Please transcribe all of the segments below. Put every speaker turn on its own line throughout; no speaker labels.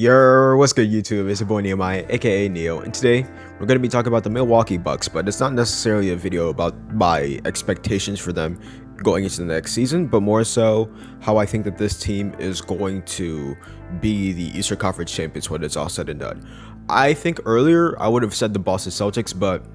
What's good, YouTube? It's your boy Nehemiah, aka Neo, and today we're going to be talking about the Milwaukee Bucks, but it's not necessarily a video about my expectations for them going into the next season, but more so how I think that this team is going to be the Eastern Conference champions when it's all said and done. I think earlier I would have said the Boston Celtics, but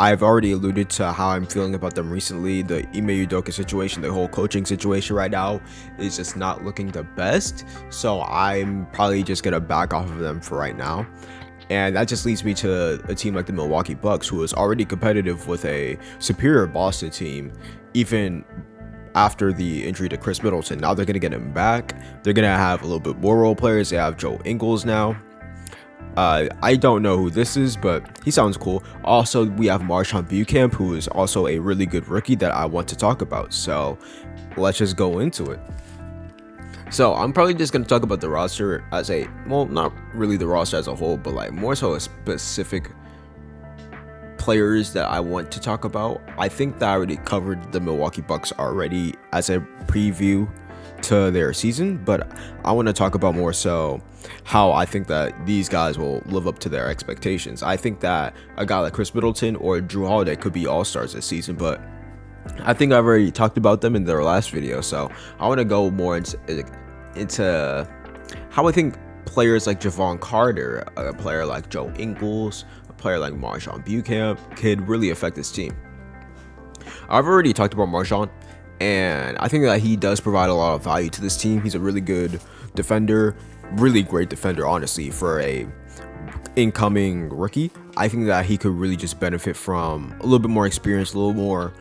I've already alluded to how I'm feeling about them recently. The Ime Udoka situation, the whole coaching situation right now is just not looking the best. So I'm probably just going to back off of them for right now. And that just leads me to a team like the Milwaukee Bucks, who is already competitive with a superior Boston team, even after the injury to Chris Middleton. Now they're going to get him back. They're going to have a little bit more role players. They have Joe Ingles now. I don't know who this is, but he sounds cool. Also, we have MarJon Beauchamp, who is also a really good rookie that I want to talk about. So let's just go into it. So I'm probably just going to talk about the roster as a, well, not really the roster as a whole, but like more so a specific players that I want to talk about. I think that I already covered the Milwaukee Bucks already as a preview to their season, but I want to talk about more so how I think that these guys will live up to their expectations. I think that a guy like Chris Middleton or Jrue Holiday could be all-stars this season, but I think I've already talked about them in their last video, so I want to go more into how I think players like Jevon Carter, a player like Joe Ingles, a player like MarJon Beauchamp could really affect this team. I've already talked about MarJon, and I think that he does provide a lot of value to this team. He's a really good defender, really great defender, honestly, for a incoming rookie. I think that he could really just benefit from a little bit more experience, a little more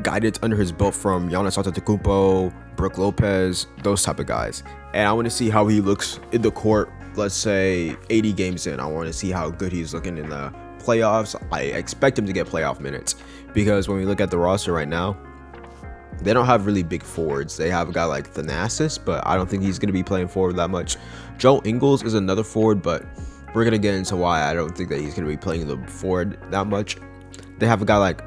guidance under his belt from Giannis Antetokounmpo, Brook Lopez, those type of guys. And I want to see how he looks in the court, let's say 80 games in. I want to see how good he's looking in the playoffs. I expect him to get playoff minutes, because when we look at the roster right now, they don't have really big forwards. They have a guy like Thanasis, but I don't think he's going to be playing forward that much. Joe Ingles is another forward, but we're going to get into why I don't think that he's going to be playing the forward that much. They have a guy like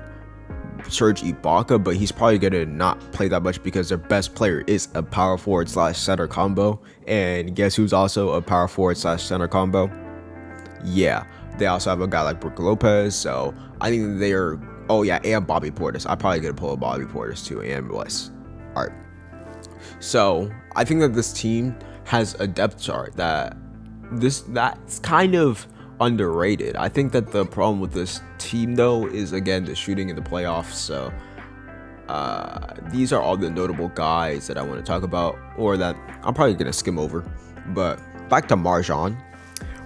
Serge Ibaka, but he's probably going to not play that much because their best player is a power forward / center combo. And guess who's also a power forward / center combo? Yeah, they also have a guy like Brook Lopez, so I think they're... Oh yeah, and Bobby Portis. I'm probably gonna pull a Bobby Portis too, and Wes. Alright. So I think that this team has a depth chart that's kind of underrated. I think that the problem with this team though is, again, the shooting in the playoffs. So these are all the notable guys that I want to talk about, or that I'm probably gonna skim over. But back to MarJon.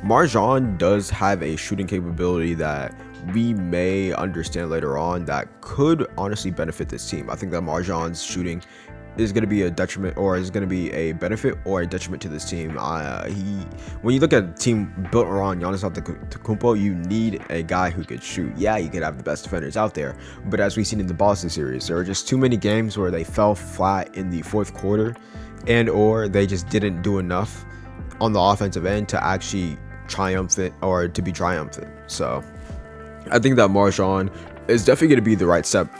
MarJon does have a shooting capability that we may understand later on that could honestly benefit this team. I think that MarJon's shooting is going to be a detriment, or is going to be a benefit or a detriment to this team. When you look at a team built around Giannis Antetokounmpo, you need a guy who could shoot. Yeah, you could have the best defenders out there, but as we've seen in the Boston series, there are just too many games where they fell flat in the fourth quarter, and or they just didn't do enough on the offensive end to actually triumphant, or to be triumphant. So I think that MarJon is definitely going to be the right step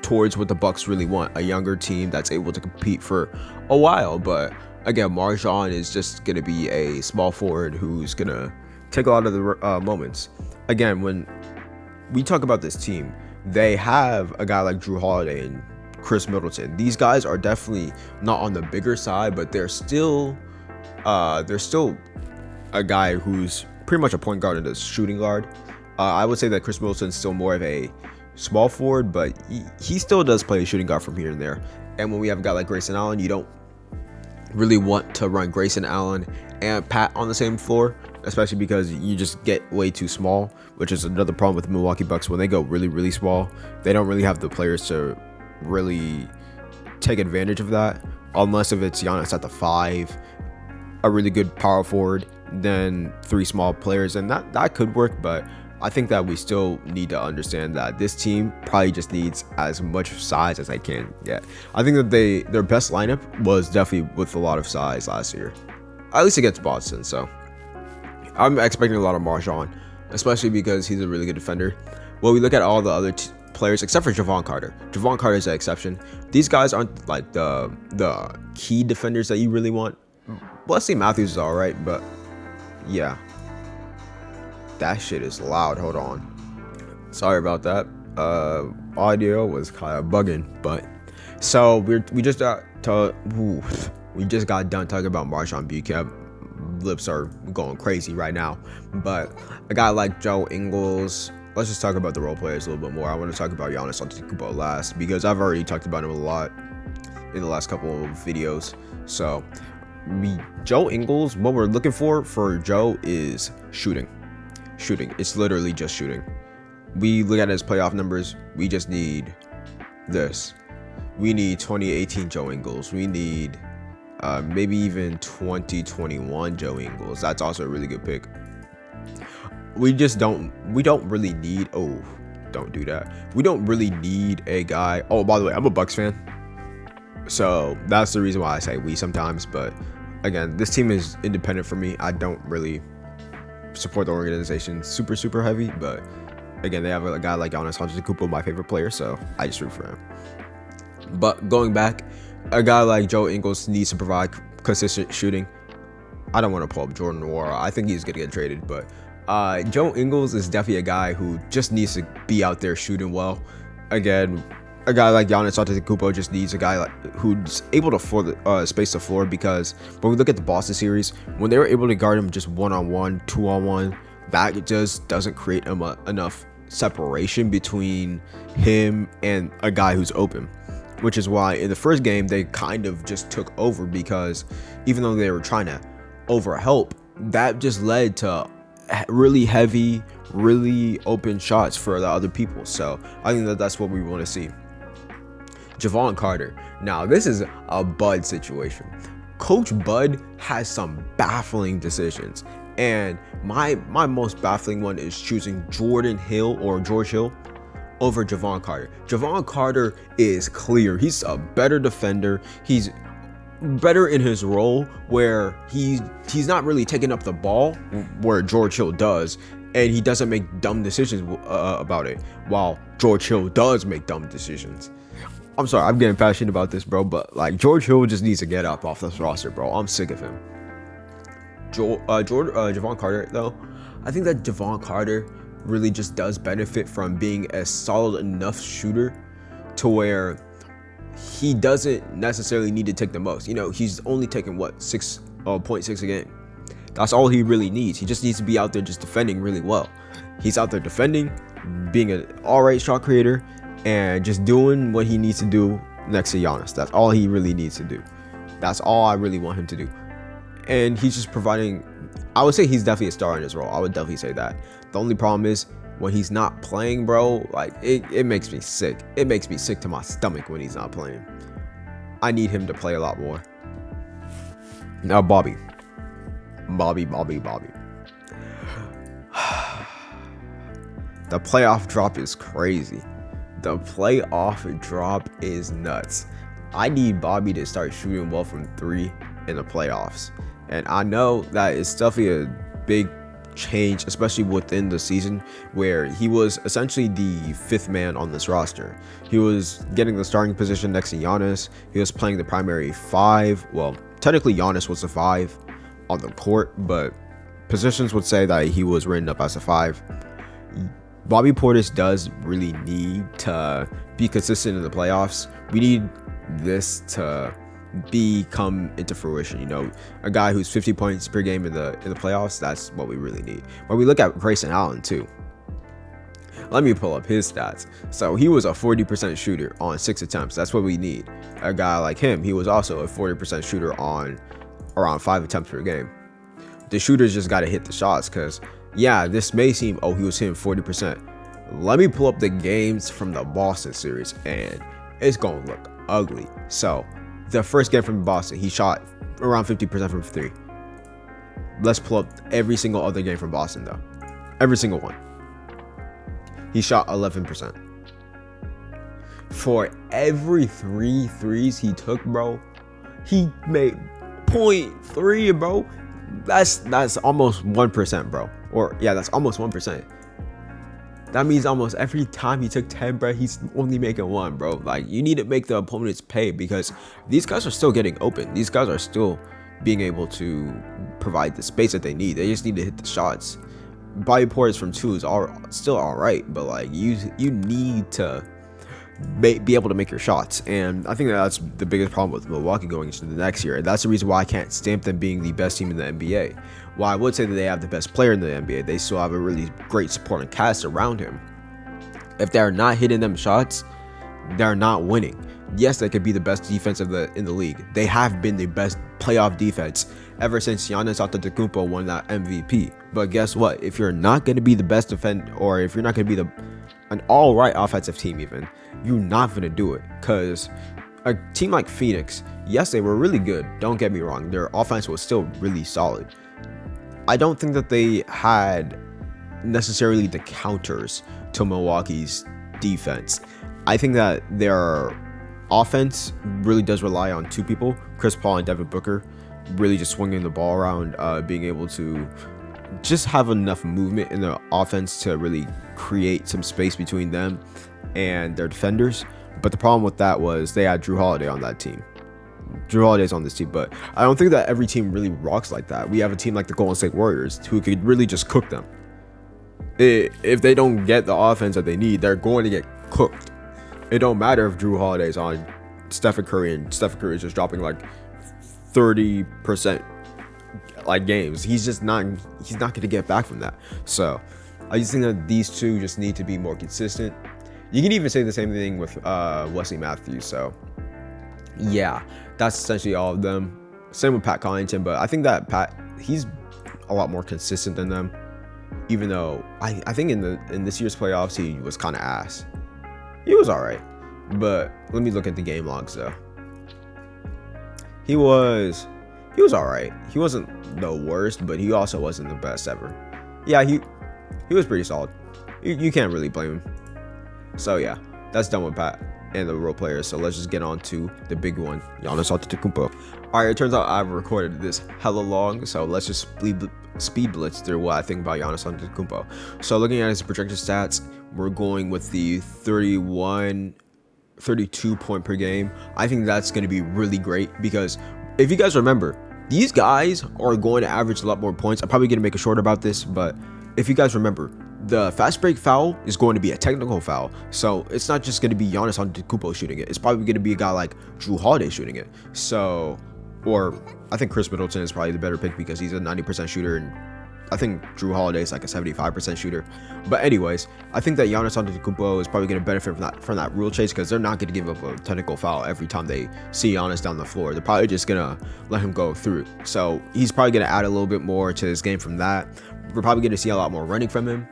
towards what the Bucks really want, a younger team that's able to compete for a while. But again, MarJon is just going to be a small forward who's going to take a lot of the moments. Again, when we talk about this team, they have a guy like Jrue Holiday and Chris Middleton. These guys are definitely not on the bigger side, but they're still a guy who's pretty much a point guard and a shooting guard. I would say that Chris Middleton's still more of a small forward, but he still does play a shooting guard from here and there. And when we have a guy like Grayson Allen, you don't really want to run Grayson Allen and Pat on the same floor, especially because you just get way too small, which is another problem with the Milwaukee Bucks. When they go really, really small, they don't really have the players to really take advantage of that, unless if it's Giannis at the 5, a really good power forward, then 3 small players, and that could work. But I think that we still need to understand that this team probably just needs as much size as they can get. I think that their best lineup was definitely with a lot of size last year, at least against Boston. So I'm expecting a lot of MarJon, especially because he's a really good defender. Well, we look at all the other players except for Jevon Carter. Jevon Carter is an exception. These guys aren't like the key defenders that you really want. Wesley Matthews is all right, but Yeah, that shit is loud. Hold on. Sorry about that. Audio was kind of bugging, but so we just got done talking about Marshawn Buchanan. Lips are going crazy right now, but a guy like Joe Ingles. Let's just talk about the role players a little bit more. I want to talk about Giannis Antetokounmpo last because I've already talked about him a lot in the last couple of videos. So, Joe Ingles, what we're looking for Joe is shooting. Shooting. It's literally just shooting. We look at his playoff numbers. We just need this. We need 2018 Joe Ingles. We need maybe even 2021 Joe Ingles. That's also a really good pick. We don't really need, don't do that. We don't really need a guy. Oh, by the way, I'm a Bucks fan. So that's the reason why I say we sometimes. But again, this team is independent for me. I don't really support the organization super heavy. But again, they have a guy like Giannis Antetokounmpo, my favorite player. So I just root for him. But going back, a guy like Joe Ingles needs to provide consistent shooting. I don't want to pull up Jordan Nwora. I think he's going to get traded. But Joe Ingles is definitely a guy who just needs to be out there shooting well. Again, a guy like Giannis Antetokounmpo just needs a guy who's able to space the floor, because when we look at the Boston series, when they were able to guard him just 1-on-1, 2-on-1, that just doesn't create enough separation between him and a guy who's open. Which is why in the first game they kind of just took over, because even though they were trying to overhelp, that just led to really heavy, really open shots for the other people. So I think that's what we want to see. Jevon Carter. Now this is a Bud situation. Coach Bud has some baffling decisions, and my most baffling one is choosing Jordan Hill or George Hill over Jevon Carter. Jevon Carter is clear. He's a better defender. He's better in his role where he's not really taking up the ball where George Hill does, and he doesn't make dumb decisions about it, while George Hill does make dumb decisions. I'm sorry, I'm getting passionate about this, bro, but like George Hill just needs to get up off this roster, bro. I'm sick of him. Jevon Carter, though, I think that Jevon Carter really just does benefit from being a solid enough shooter to where he doesn't necessarily need to take the most. You know, he's only taking 0.6 a game. That's all he really needs. He just needs to be out there just defending really well. He's out there defending, being an alright shot creator, and just doing what he needs to do next to Giannis. That's all he really needs to do. That's all I really want him to do. And he's just providing, I would say he's definitely a star in his role. I would definitely say that. The only problem is when he's not playing, bro, like it makes me sick. It makes me sick to my stomach when he's not playing. I need him to play a lot more. Now, Bobby. The playoff drop is crazy. The playoff drop is nuts. I need Bobby to start shooting well from 3 in the playoffs. And I know that it's definitely a big change, especially within the season where he was essentially the 5th man on this roster. He was getting the starting position next to Giannis. He was playing the primary 5. Well, technically Giannis was the 5 on the court, but positions would say that he was written up as a 5. Bobby Portis does really need to be consistent in the playoffs. We need this to come into fruition. You know, a guy who's 50 points per game in the playoffs, that's what we really need. But we look at Grayson Allen too. Let me pull up his stats. So he was a 40% shooter on 6 attempts. That's what we need. A guy like him, he was also a 40% shooter on around 5 attempts per game. The shooters just got to hit the shots, because yeah, this may seem, he was hitting 40%. Let me pull up the games from the Boston series, and it's going to look ugly. So the first game from Boston, he shot around 50% from 3. Let's pull up every single other game from Boston, though. Every single one. He shot 11%. For every 3 threes he took, bro, he made 0.3, bro. That's almost 1%, bro. Or yeah, that's almost 1%. That means almost every time he took 10, bro, he's only making 1, bro. Like, you need to make the opponents pay, because these guys are still getting open. These guys are still being able to provide the space that they need. They just need to hit the shots. Bobby Portis from 2 is still all right, but like you need to be able to make your shots, and I think that's the biggest problem with Milwaukee going into the next year. And that's the reason why I can't stamp them being the best team in the NBA. While I would say that they have the best player in the NBA, they still have a really great supporting cast around him. If they're not hitting them shots, they're not winning. Yes, they could be the best defense in the league. They have been the best playoff defense ever since Giannis Antetokounmpo won that MVP. But guess what? If you're not going to be the best defender, or if you're not going to be an all right offensive team, even, you're not going to do it. Because a team like Phoenix, yes, they were really good. Don't get me wrong. Their offense was still really solid. I don't think that they had necessarily the counters to Milwaukee's defense. I think that their offense really does rely on 2 people, Chris Paul and Devin Booker, really just swinging the ball around, being able to just have enough movement in the offense to really create some space between them and their defenders. But the problem with that was they had Jrue Holiday on that team. Jrue Holiday's on this team, but I don't think that every team really rocks like that. We have a team like the Golden State Warriors who could really just cook them. If they don't get the offense that they need, they're going to get cooked. It don't matter if Jrue Holiday's on Stephen Curry and Stephen Curry is just dropping like 30% like games. He's not going to get back from that. So I just think that these two just need to be more consistent. You can even say the same thing with Wesley Matthews. So yeah, that's essentially all of them. Same with Pat Connaughton, but I think that he's a lot more consistent than them. Even though I think in this year's playoffs he was kind of ass. He was all right, but let me look at the game logs though. He was all right. He wasn't the worst, but he also wasn't the best ever. Yeah, he was pretty solid. You can't really blame him. So yeah, that's done with Pat and the role players. So let's just get on to the big one, Giannis Antetokounmpo. All right, it turns out I've recorded this hella long, so let's just speed blitz through what I think about Giannis Antetokounmpo. So looking at his projected stats, we're going with the 32 point per game. I think that's going to be really great because if you guys remember, these guys are going to average a lot more points. I'm probably going to make a short about this, but if you guys remember, the fast break foul is going to be a technical foul. So it's not just going to be Giannis Antetokounmpo shooting it. It's probably going to be a guy like Jrue Holiday shooting it. So, or I think Chris Middleton is probably the better pick because he's a 90% shooter, and I think Jrue Holiday is like a 75% shooter. But anyways, I think that Giannis Antetokounmpo is probably going to benefit from that rule chase because they're not going to give up a technical foul every time they see Giannis down the floor. They're probably just going to let him go through. So he's probably going to add a little bit more to his game from that. We're probably going to see a lot more running from him.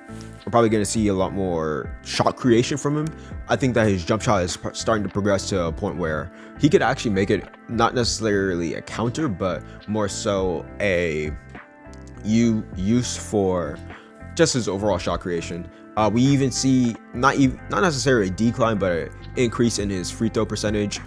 We're probably going to see a lot more shot creation from him. I think that his jump shot is starting to progress to a point where he could actually make it not necessarily a counter, but more so a use for just his overall shot creation. We even see not necessarily a decline, but an increase in his free throw percentage.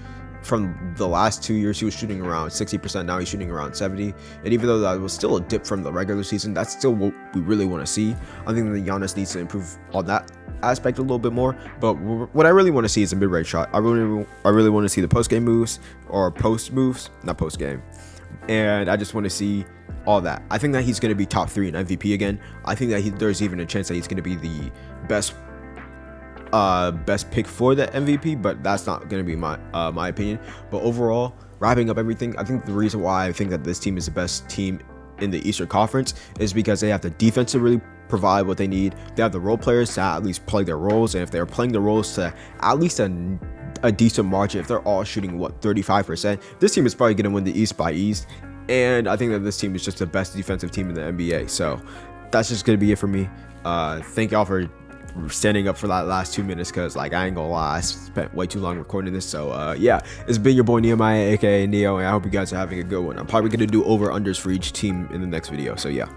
From the last 2 years, he was shooting around 60%. Now he's shooting around 70%. And even though that was still a dip from the regular season, that's still what we really want to see. I think that Giannis needs to improve on that aspect a little bit more. But what I really want to see is a mid-range shot. I really want to see the post-game moves or post moves, not post-game. And I just want to see all that. I think that he's going to be top 3 in MVP again. I think that there's even a chance that he's going to be the best pick for the MVP, but that's not going to be my opinion. But overall, wrapping up everything, I think the reason why I think that this team is the best team in the Eastern Conference is because they have the defense to really provide what they need. They have the role players to at least play their roles, and if they're playing their roles to at least a decent margin, if they're all shooting 35%, this team is probably going to win the East by ease. And I think that this team is just the best defensive team in the NBA. So that's just going to be it for me. Thank y'all for standing up for that last 2 minutes, because like I ain't gonna lie, I spent way too long recording this. So yeah, it's been your boy Nehemiah, aka Neo, and I hope you guys are having a good one. I'm probably gonna do over unders for each team in the next video. So yeah.